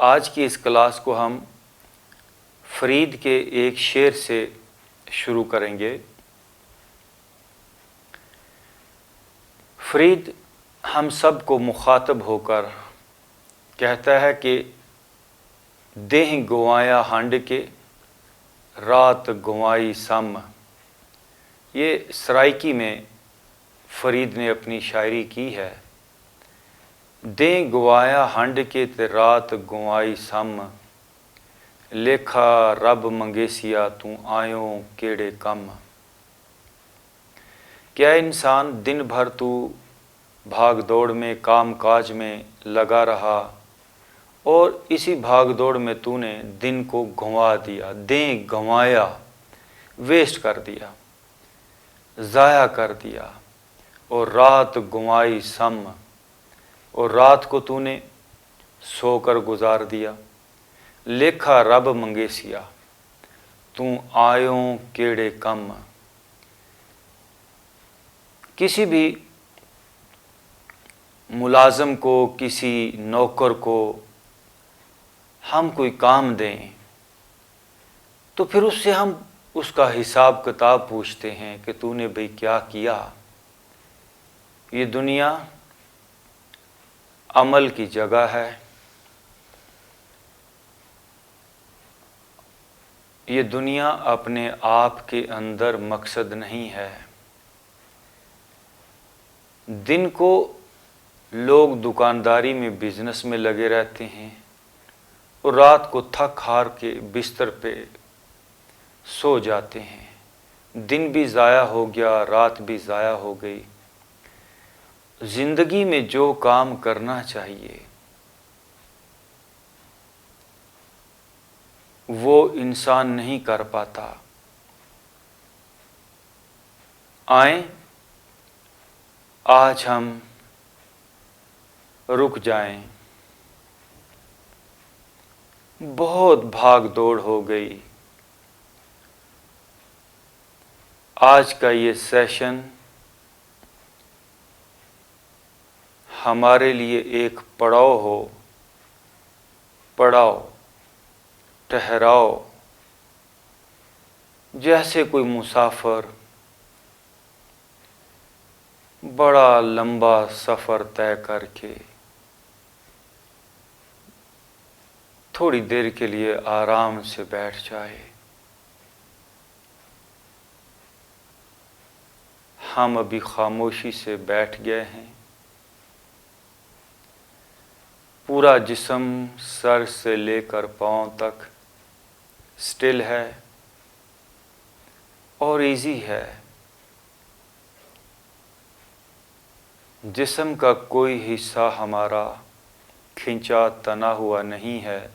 آج کی اس کلاس کو ہم فرید کے ایک شعر سے شروع کریں گے۔ فرید ہم سب کو مخاطب ہو کر کہتا ہے کہ دیہ گنوایا ہنڈ کے، رات گنوائی سم۔ یہ سرائکی میں فرید نے اپنی شاعری کی ہے۔ دیہ گنوایا ہنڈ کے تے رات گنوائی سم، لکھا رب منگیسیا تو آیوں کیڑے کم۔ کیا انسان دن بھر تو بھاگ دوڑ میں کام کاج میں لگا رہا اور اسی بھاگ دوڑ میں تو نے دن کو گنوا دیا، دیہ گنوایا، ویسٹ کر دیا، ضائع کر دیا، اور رات گنوائی سم، اور رات کو تو نے سو کر گزار دیا۔ لکھا رب منگیسیا تو آیوں کیڑے کم۔ کسی بھی ملازم کو، کسی نوکر کو ہم کوئی کام دیں تو پھر اس سے ہم اس کا حساب کتاب پوچھتے ہیں کہ تو نے بھئی کیا کیا۔ یہ دنیا عمل کی جگہ ہے، یہ دنیا اپنے آپ کے اندر مقصد نہیں ہے۔ دن کو لوگ دکانداری میں، بزنس میں لگے رہتے ہیں اور رات کو تھک ہار کے بستر پہ سو جاتے ہیں۔ دن بھی ضائع ہو گیا، رات بھی ضائع ہو گئی۔ زندگی میں جو کام کرنا چاہیے وہ انسان نہیں کر پاتا۔ آئیں آج ہم رک جائیں، بہت بھاگ دوڑ ہو گئی۔ آج کا یہ سیشن ہمارے لیے ایک پڑاؤ ہو، پڑاؤ، ٹھہراؤ، جیسے کوئی مسافر بڑا لمبا سفر طے کر کے تھوڑی دیر کے لیے آرام سے بیٹھ جائے۔ ہم ابھی خاموشی سے بیٹھ گئے ہیں، پورا جسم سر سے لے کر پاؤں تک سٹل ہے اور ایزی ہے۔ جسم کا کوئی حصہ ہمارا کھنچا تنا ہوا نہیں ہے۔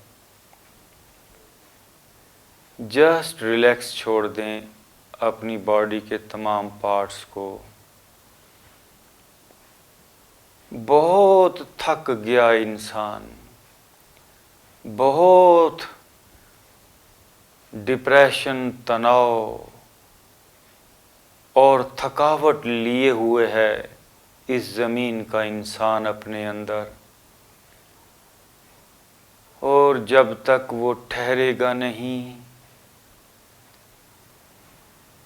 جسٹ ریلیکس چھوڑ دیں اپنی باڈی کے تمام پارٹس کو۔ بہت تھک گیا انسان، بہت ڈپریشن، تناؤ اور تھکاوٹ لیے ہوئے ہے اس زمین کا انسان اپنے اندر، اور جب تک وہ ٹھہرے گا نہیں،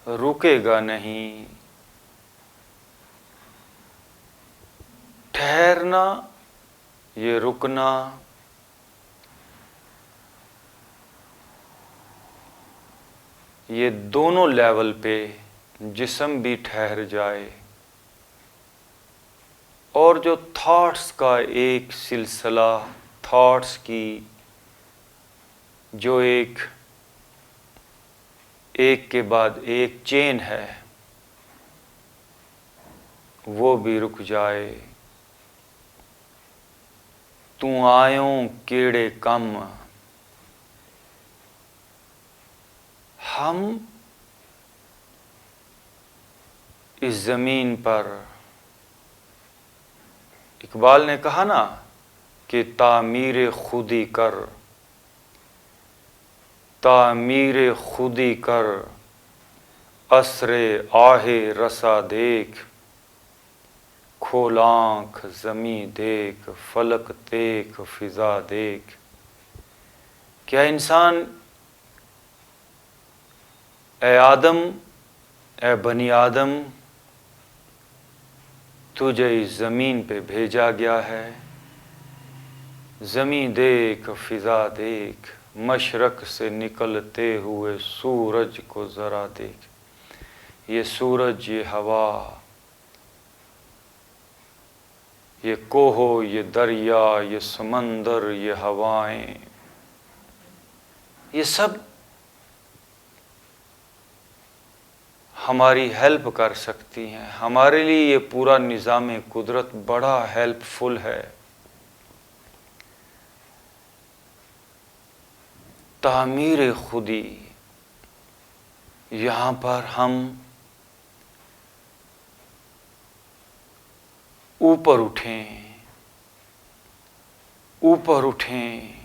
رکے گا نہیں۔ ٹھہرنا، یہ رکنا، یہ دونوں لیول پہ جسم بھی ٹھہر جائے اور جو تھاٹس کا ایک سلسلہ، تھاٹس کی جو ایک کے بعد ایک چین ہے، وہ بھی رک جائے۔ تو آیوں کیڑے کم۔ ہم اس زمین پر، اقبال نے کہا نا کہ تعمیر خودی کر، تعمیر خودی کر، عصر آہ رسا دیکھ، کھول آنکھ زمیں دیکھ، فلک دیکھ، فضا دیکھ۔ کیا انسان، اے آدم، اے بنی آدم، تجھے اس زمین پہ بھیجا گیا ہے. زمین دیکھ، فضا دیکھ، مشرق سے نکلتے ہوئے سورج کو ذرا دیکھ. یہ سورج، یہ ہوا، یہ کوہ، یہ دریا، یہ سمندر، یہ ہوائیں، یہ سب ہماری ہیلپ کر سکتی ہیں. ہمارے لیے یہ پورا نظام قدرت بڑا ہیلپ فل ہے. تعمیر خودی. یہاں پر ہم اوپر اٹھیں، اوپر اٹھیں،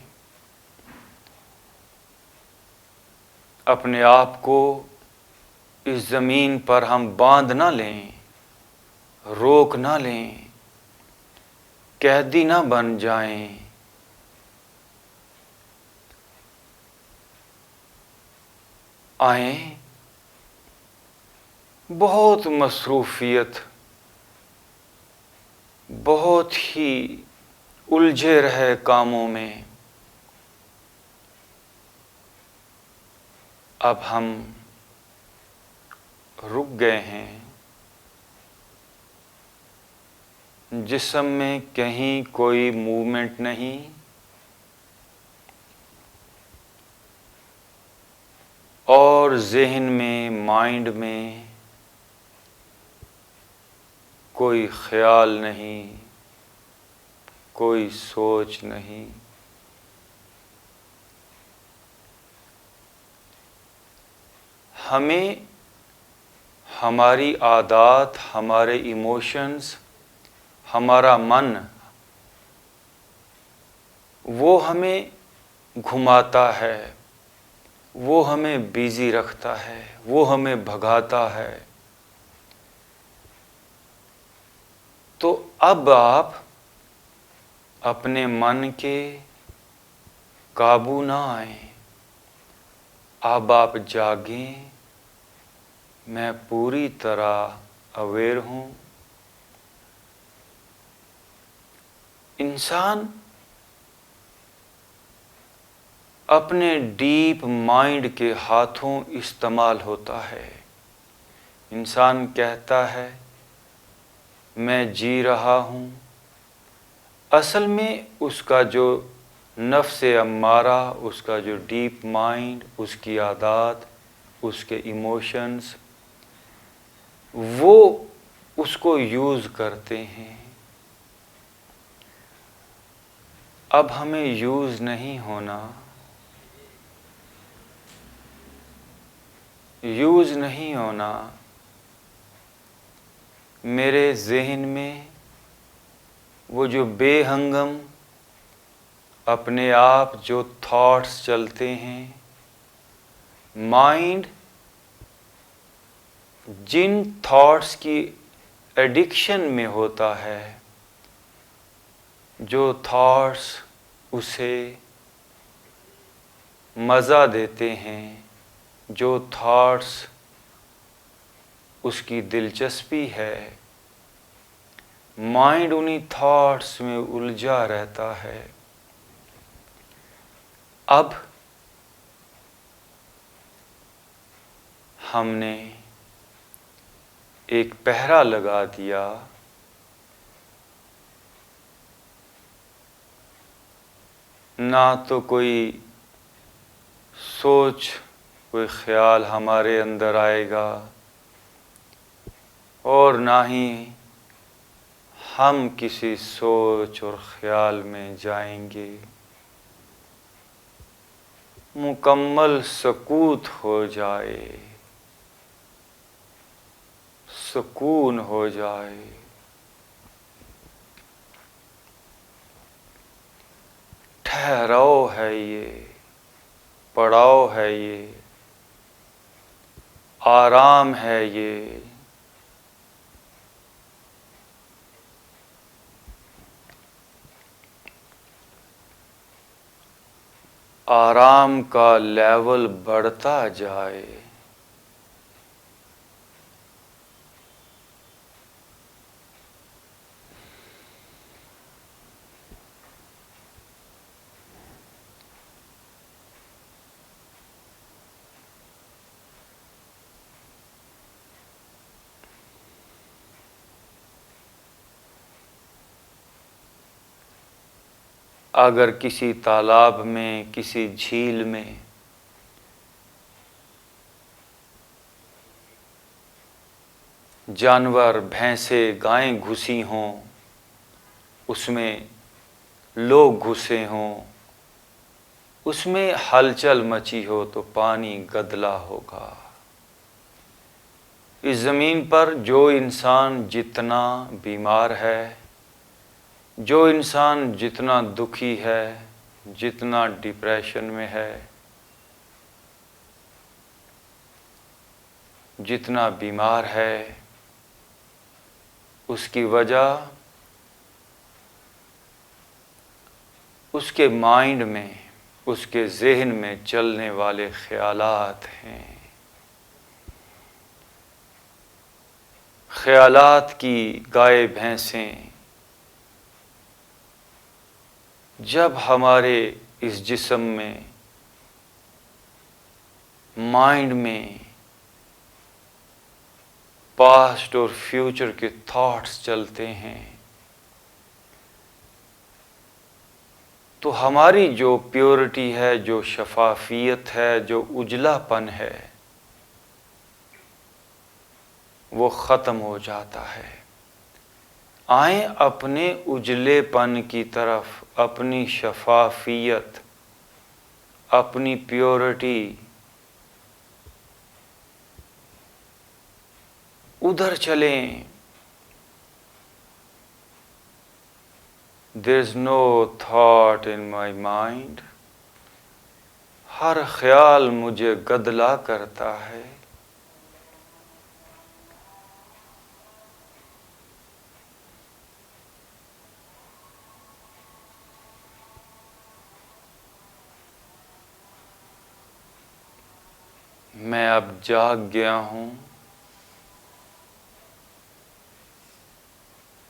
اپنے آپ کو اس زمین پر ہم باندھ نہ لیں، روک نہ لیں، قیدی نہ بن جائیں. آئیں، بہت مصروفیت، بہت ہی الجھے رہے کاموں میں. اب ہم رک گئے ہیں. جسم میں کہیں کوئی موومنٹ نہیں، اور ذہن میں، مائنڈ میں کوئی خیال نہیں، کوئی سوچ نہیں. ہمیں ہماری عادات، ہمارے ایموشنز، ہمارا من، وہ ہمیں گھماتا ہے، وہ ہمیں بیزی رکھتا ہے، وہ ہمیں بھگاتا ہے. تو اب آپ اپنے من کے قابو نہ آئیں. اب آپ جاگیں. میں پوری طرح اویئر ہوں. انسان اپنے ڈیپ مائنڈ کے ہاتھوں استعمال ہوتا ہے. انسان کہتا ہے میں جی رہا ہوں. اصل میں اس کا جو نفس امارہ، اس کا جو ڈیپ مائنڈ، اس کی عادات، اس کے ایموشنز، وہ اس کو یوز کرتے ہیں. اب ہمیں یوز نہیں ہونا، یوز نہیں ہونا. میرے ذہن میں وہ جو بے ہنگم اپنے آپ جو تھاٹس چلتے ہیں، مائنڈ جن تھاٹس کی ایڈکشن میں ہوتا ہے، جو تھاٹس اسے مزہ دیتے ہیں، جو تھاٹس اس کی دلچسپی ہے، مائنڈ انہی تھاٹس میں الجھا رہتا ہے. اب ہم نے ایک پہرا لگا دیا. نہ تو کوئی سوچ، کوئی خیال ہمارے اندر آئے گا، اور نہ ہی ہم کسی سوچ اور خیال میں جائیں گے. مکمل سکوت ہو جائے، سکون ہو جائے. ٹھہراؤ ہے یہ، پڑاؤ ہے یہ، آرام ہے یہ. آرام کا لیول بڑھتا جائے۔ اگر کسی تالاب میں، کسی جھیل میں جانور، بھینسیں، گائیں گھسی ہوں، اس میں لوگ گھسے ہوں، اس میں ہلچل مچی ہو تو پانی گدلا ہوگا۔ اس زمین پر جو انسان جتنا بیمار ہے، جو انسان جتنا دکھی ہے، جتنا ڈپریشن میں ہے، جتنا بیمار ہے، اس کی وجہ اس کے مائنڈ میں، اس کے ذہن میں چلنے والے خیالات ہیں۔ خیالات کی گائے بھینسیں جب ہمارے اس جسم میں، مائنڈ میں پاسٹ اور فیوچر کے تھاٹس چلتے ہیں، تو ہماری جو پیورٹی ہے، جو شفافیت ہے، جو اجلا پن ہے، وہ ختم ہو جاتا ہے۔ آئیں اپنے اجلے پن کی طرف، اپنی شفافیت، اپنی پیورٹی ادھر چلیں۔ There is no thought in my mind۔ ہر خیال مجھے گدلا کرتا ہے۔ میں اب جاگ گیا ہوں،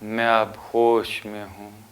میں اب ہوش میں ہوں۔